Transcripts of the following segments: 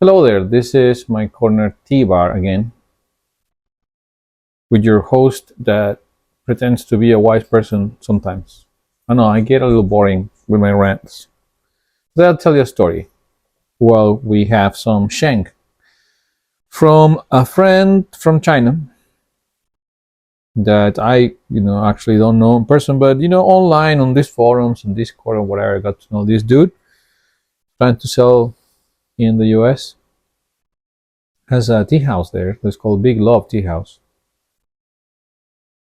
Hello there, this is my corner tea bar again, with your host that pretends to be a wise person sometimes. I know I get a little boring with my rants. But I'll tell you a story. Well, we have some Sheng from a friend from China that I actually don't know in person, but online on these forums and Discord or whatever, I got to know this dude trying to sell in the US. Has a tea house there. It's called Big Love Tea House.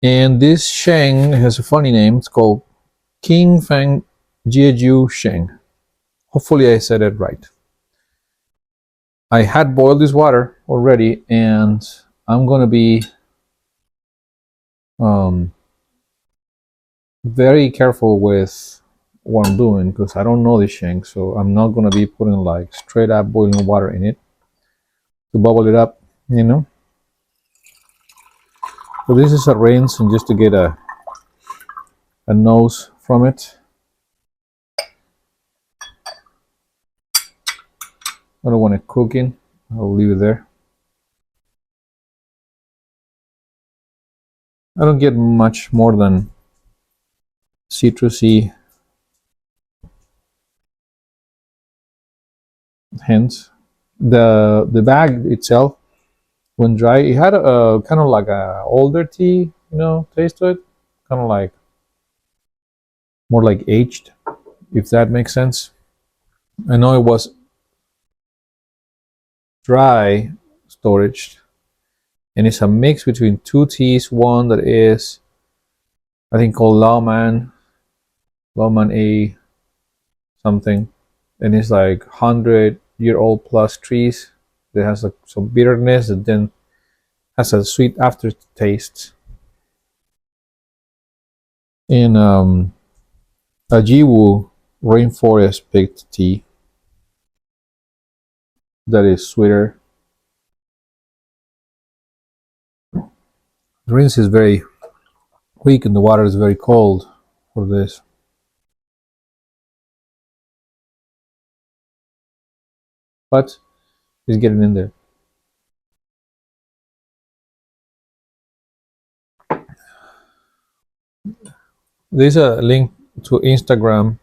And this Sheng has a funny name. It's called King Fang Jeju Sheng. Hopefully I said it right. I had boiled this water already, and I'm gonna be um, very careful with what I'm doing because I don't know this Sheng, so I'm not gonna be putting like straight up boiling water in it to bubble it up, you know. So this is a rinse, and just to get a nose from it. I don't want it cooking. I'll leave it there. I don't get much more than citrusy hints. The bag itself, when dry, it had a kind of like a older tea, taste to it. Kind of like more like aged, if that makes sense. I know it was dry storage, and it's a mix between two teas. One that is, I think, called Lawman A something, and it's like 100-year-old plus trees that has like some bitterness that then has a sweet aftertaste. In a Jiwu rainforest picked tea that is sweeter. The rinse is very weak and the water is very cold for this. But it's getting in there. There's a link to Instagram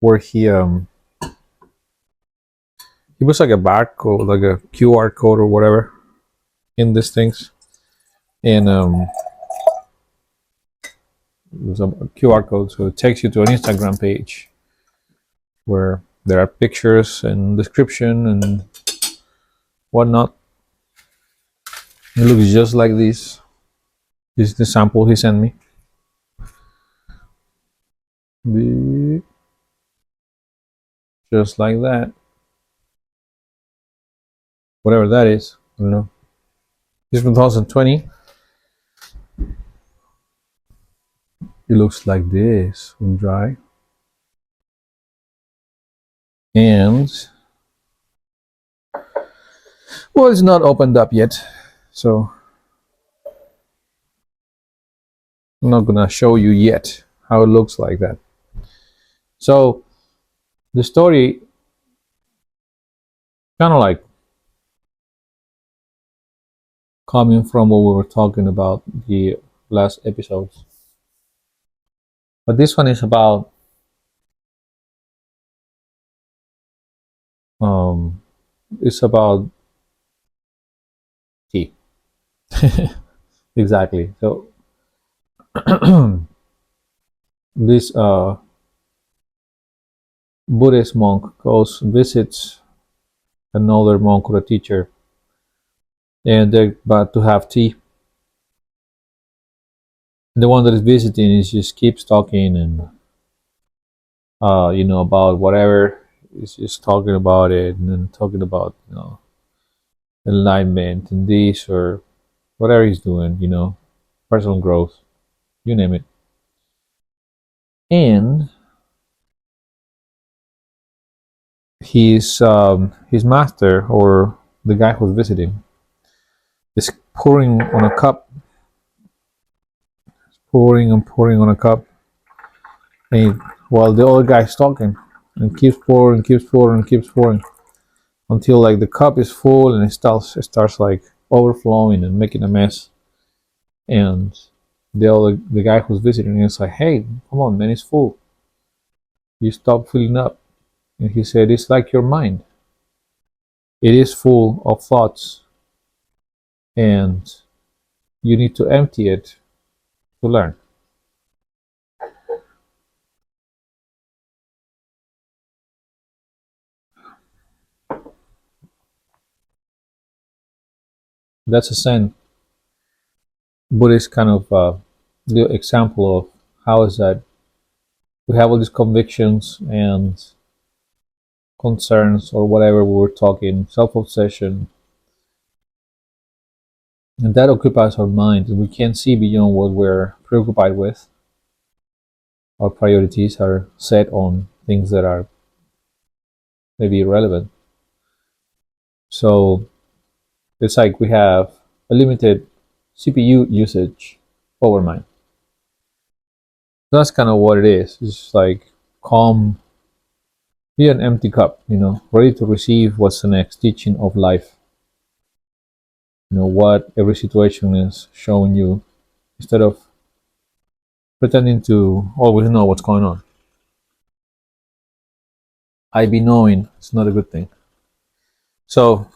where he puts like a barcode, like a QR code or whatever in these things. And there's a QR code, so it takes you to an Instagram page where there are pictures and description and whatnot. It looks just like this. This is the sample he sent me. Just like that. Whatever that is, I don't know. This is from 2020. It looks like this when dry. And well, it's not opened up yet, so I'm not gonna show you yet how it looks like that. So the story kind of like coming from what we were talking about the last episodes, but this one is about it's about tea. Exactly. So this Buddhist monk goes visits another monk or a teacher, and they're about to have tea. And the one that is visiting is just keeps talking and about whatever. He's just talking about it and then talking about enlightenment and this or whatever he's doing, personal growth, you name it. And his master or the guy who's visiting is pouring on a cup, pouring and pouring on a cup, and while the other guy's talking, and keeps pouring, keeps pouring, keeps pouring until like the cup is full and it starts like overflowing and making a mess. And the guy who's visiting is like, "Hey, come on, man, it's full. You stop filling up." And he said, "It's like your mind. It is full of thoughts, and you need to empty it to learn." That's a Zen Buddhist kind of little example of how is that we have all these convictions and concerns or whatever we were talking, self-obsession, and that occupies our mind. We can't see beyond what we're preoccupied with. Our priorities are set on things that are maybe irrelevant. So it's like we have a limited CPU usage over mind. That's kind of what it is. It's like calm, be an empty cup, ready to receive what's the next teaching of life. What every situation is showing you, instead of pretending to always know what's going on. I be knowing it's not a good thing. So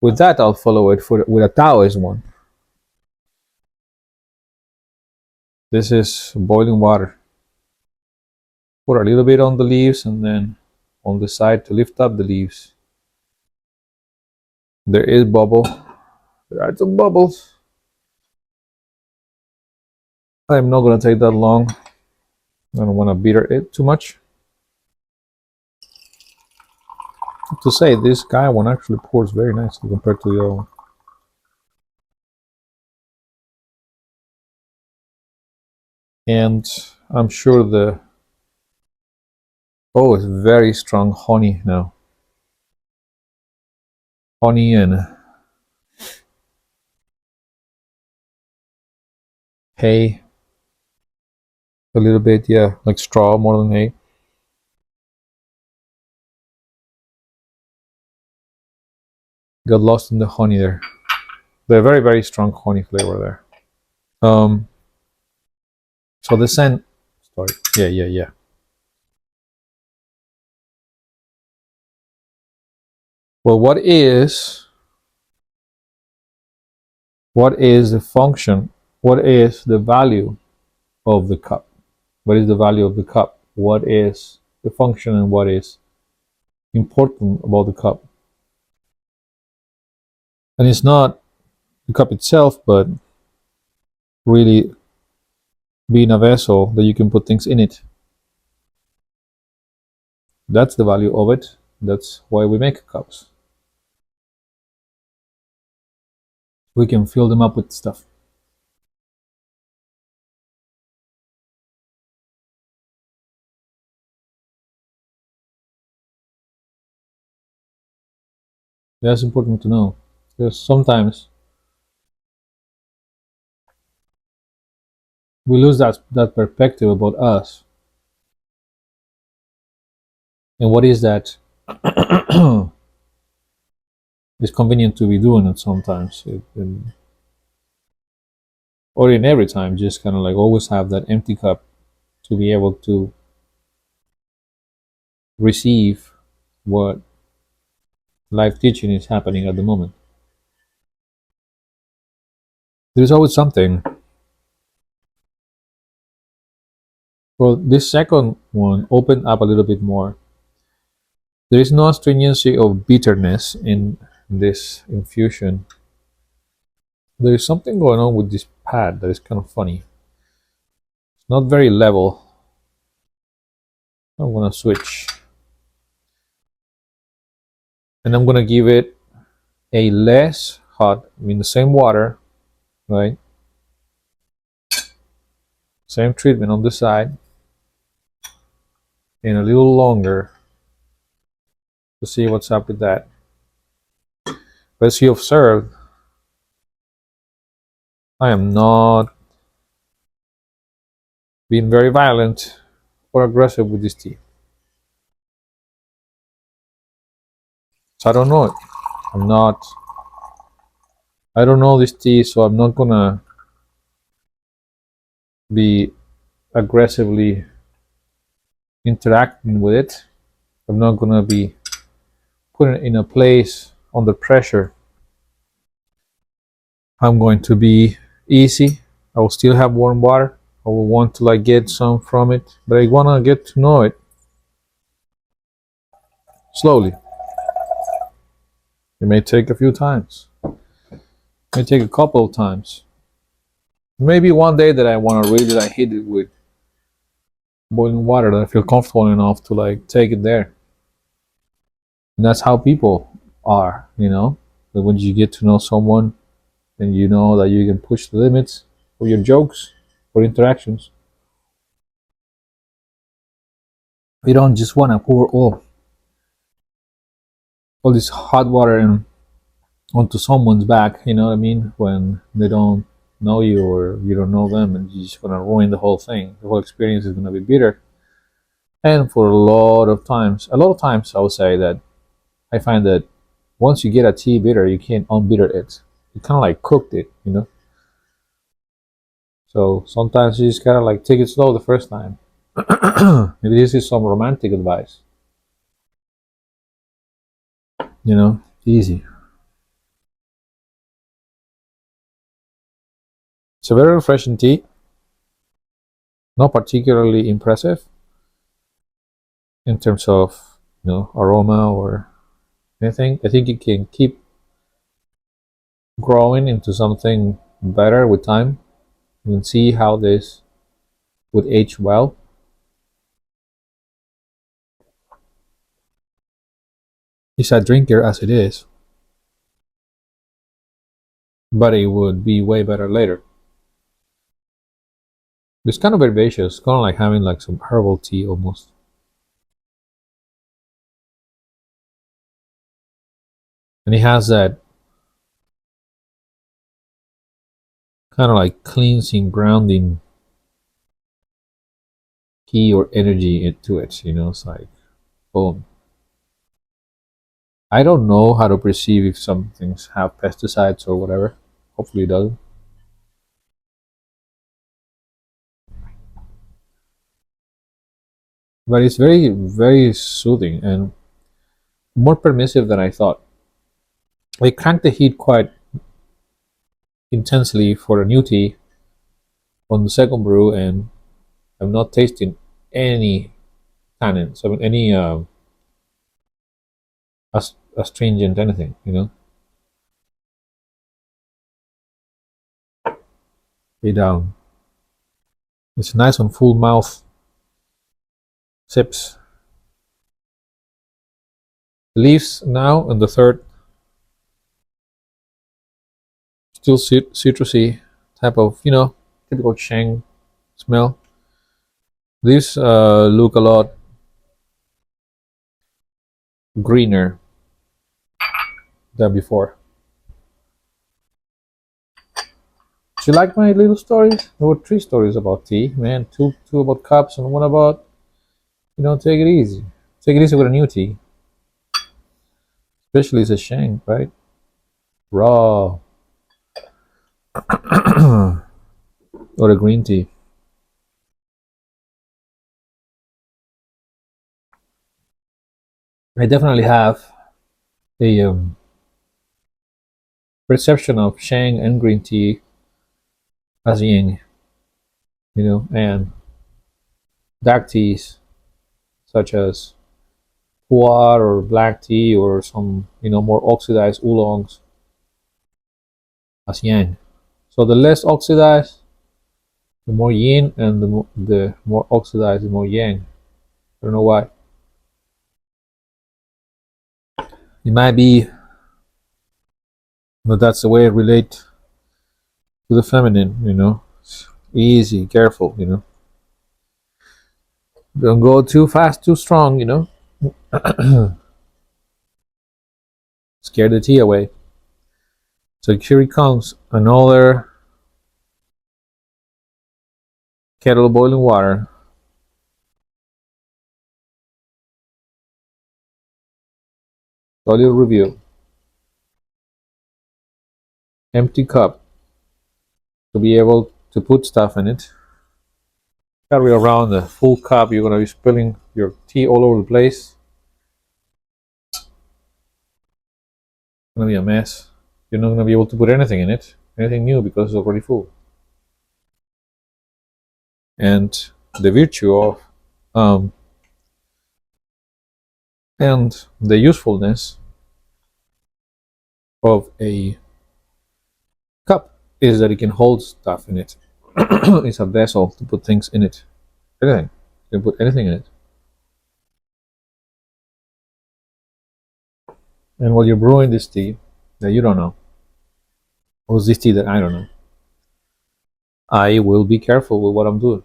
with that, I'll follow it with a Taoist one. This is boiling water. Put a little bit on the leaves and then on the side to lift up the leaves. There is bubble. There are some bubbles. I'm not gonna take that long. I don't want to bitter it too much. To say this guy one actually pours very nicely compared to the other one. And I'm sure it's very strong honey now. Honey and hay. A little bit, yeah, like straw more than hay. Got lost in the honey there. The very, very strong honey flavor there. So the scent. Sorry. Yeah. Well, what is the function? What is the value of the cup? What is the value of the cup? What is the function and what is important about the cup? And it's not the cup itself, but really being a vessel that you can put things in it. That's the value of it. That's why we make cups. We can fill them up with stuff. That's important to know, because sometimes we lose that perspective about us and what is that is convenient to be doing it sometimes, or in every time, just kind of like always have that empty cup to be able to receive what life teaching is happening at the moment. There's always something. Well, this second one opened up a little bit more. There is no astringency of bitterness in this infusion. There is something going on with this pad that is kind of funny. It's not very level. I'm gonna switch, and I'm gonna give it a less hot, the same water, right? Same treatment on the side, and a little longer to see what's up with that. But as you observe, I am not being very violent or aggressive with this tea. So I don't know it. I'm not. I don't know this tea, so I'm not gonna be aggressively interacting with it. I'm not gonna be putting it in a place under pressure. I'm going to be easy. I will still have warm water. I will want to like get some from it, but I wanna get to know it slowly. It may take a few times. It may take a couple of times. Maybe one day that I wanna really like hit it with boiling water that I feel comfortable enough to like take it there. And that's how people are, you know. But when you get to know someone and you know that you can push the limits for your jokes or interactions, you don't just want to pour all this hot water onto someone's back, you know what I mean? When they don't know you or you don't know them, and you're just gonna ruin the whole thing. The whole experience is gonna be bitter. And for a lot of times, I would say that I find that once you get a tea bitter, you can't unbitter it. You kind of like cooked it, you know. So sometimes you just gotta like take it slow the first time. Maybe this is some romantic advice, you know, easy. It's a very refreshing tea, not particularly impressive in terms of aroma or anything. I think it can keep growing into something better with time. You can see how this would age well. It's a drinker as it is, but it would be way better later. It's kind of herbaceous, kind of like having like some herbal tea almost. And it has that kind of like cleansing, grounding key or energy into it. It's like boom. I don't know how to perceive if some things have pesticides or whatever. Hopefully it doesn't. But it's very, very soothing and more permissive than I thought. I cranked the heat quite intensely for a new tea on the second brew, and I'm not tasting any tannins. I mean, any astringent anything. Lay down. It's nice on full mouth sips. Leaves now in the third, still citrusy type of typical Sheng smell. These look a lot greener than before. Do you like my little stories? There were three stories about tea, man. Two about cups and one about take it easy. Take it easy with a new tea, especially it's a Sheng, right? Raw or a green tea. I definitely have a perception of Sheng and green tea as yin, and dark teas such as pu'er or black tea or some more oxidized oolongs as yang. So the less oxidized, the more yin, and the more oxidized, the more yang. I don't know why. It might be, but that's the way I relate to the feminine. Easy, careful. Don't go too fast, too strong. Scare the tea away. So here it comes, another kettle of boiling water. So a little review. Empty cup to be able to put stuff in it. Carry around a full cup, you're gonna be spilling your tea all over the place. It's gonna be a mess. You're not gonna be able to put anything in it, anything new, because it's already full. And the virtue of um, and the usefulness of a cup is that it can hold stuff in it. It's a vessel to put things in it. Anything. You can put anything in it. And while you're brewing this tea that you don't know, or this tea that I don't know, I will be careful with what I'm doing.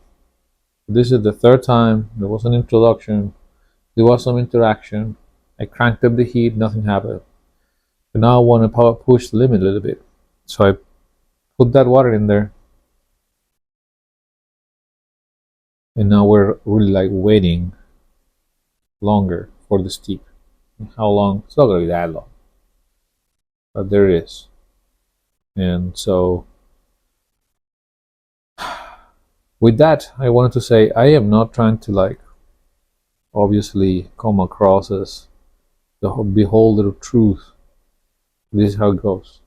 This is the third time. There was an introduction. There was some interaction. I cranked up the heat. Nothing happened. But now I want to power push the limit a little bit. So I put that water in there. And now we're really like waiting longer for the steep. How long? It's not going to be that long. But there it is. And so with that, I wanted to say I am not trying to like obviously come across as the beholder of truth. This is how it goes.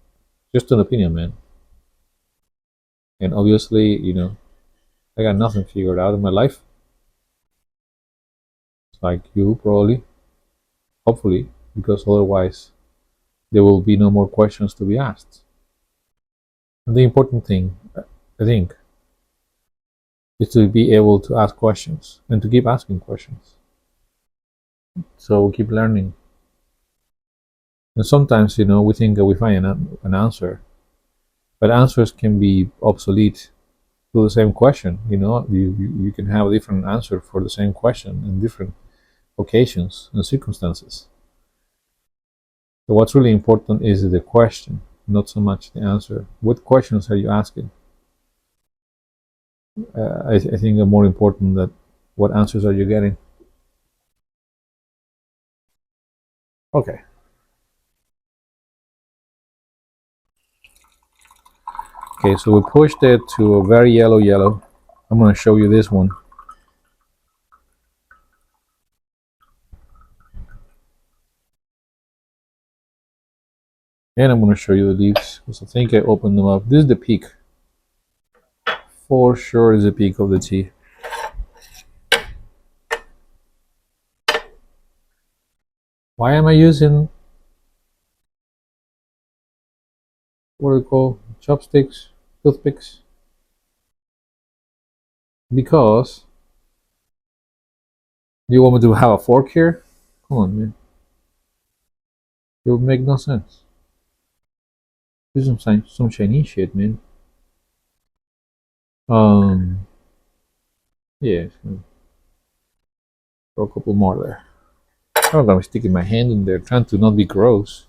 Just an opinion, man. And obviously, I got nothing figured out in my life. It's like you probably, hopefully, because otherwise there will be no more questions to be asked. And the important thing, I think, is to be able to ask questions and to keep asking questions. So we keep learning. And sometimes, we think that we find an answer, but answers can be obsolete to the same question. You can have a different answer for the same question in different occasions and circumstances. So what's really important is the question, not so much the answer. What questions are you asking? I think are more important that what answers are you getting. Okay. Okay, so we pushed it to a very yellow. I'm going to show you this one. And I'm going to show you the leaves because I think I opened them up. This is the peak. For sure is the peak of the tea. Why am I using what do you call chopsticks, toothpicks? Because do you want me to have a fork here? Come on, man. It would make no sense. This is some Chinese shit, man. Yeah, throw a couple more there. I'm gonna be sticking my hand in there, trying to not be gross.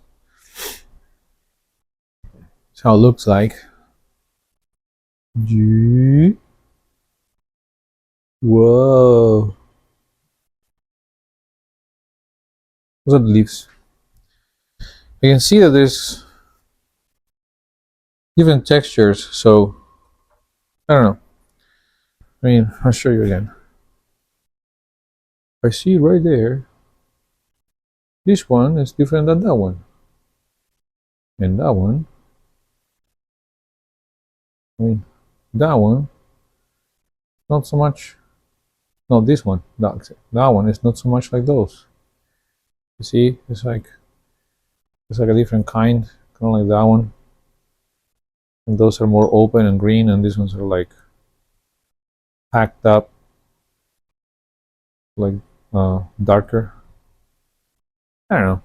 That's how it looks like. Whoa. Those are the leaves. You can see that there's different textures, so I don't know. I mean, I'll show you again. I see right there. This one is different than that one. And that one, I mean, that one, not so much. No, this one, that one is not so much like those. You see, it's like a different kind of like that one. And those are more open and green, and these ones are like packed up, like darker. I don't know,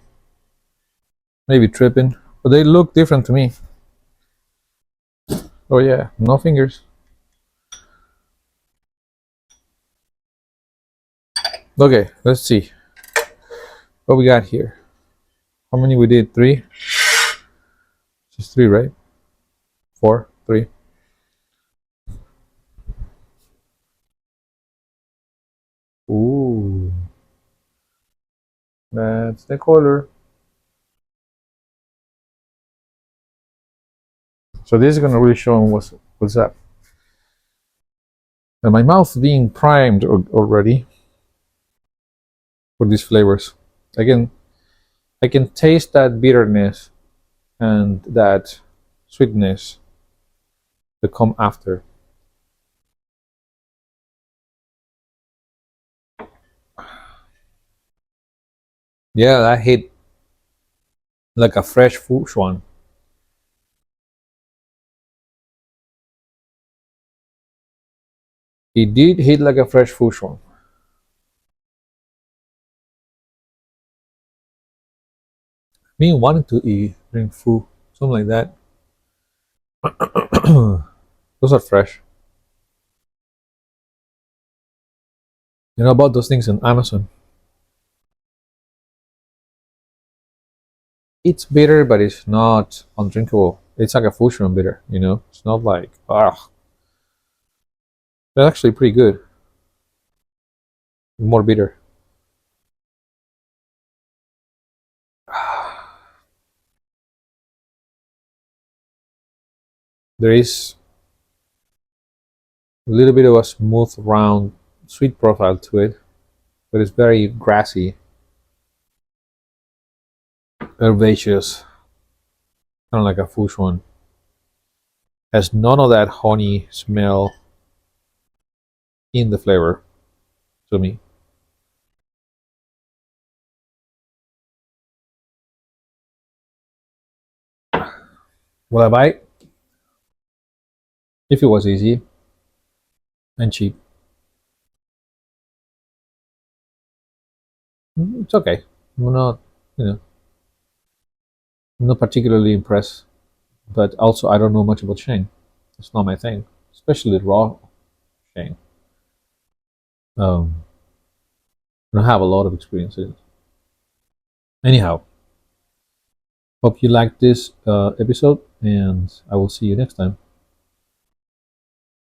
maybe tripping, but they look different to me. Oh yeah, no fingers. Okay, let's see what we got here. How many we did? Three? Just three, right? Four, three. Ooh, that's the color. So this is gonna really show them what's up. And my mouth being primed already for these flavors. Again, I can taste that bitterness and that sweetness that come after. Yeah, that hit like a fresh fish one. It did hit like a fresh fish one. Me wanting to eat, drink food, something like that. Those are fresh. You know about those things on Amazon. It's bitter, but it's not undrinkable. It's like a fusion bitter, you know? It's not like, ah, they're actually pretty good. More bitter. There is a little bit of a smooth, round, sweet profile to it, but it's very grassy, herbaceous, kind of like a fusion. Has none of that honey smell in the flavor to me. Will I buy it? If it was easy and cheap. It's okay. I'm not, you know, I'm not particularly impressed, but also I don't know much about Sheng. It's not my thing, especially raw Sheng. Um, I don't have a lot of experience in it. Anyhow, hope you liked this episode, and I will see you next time.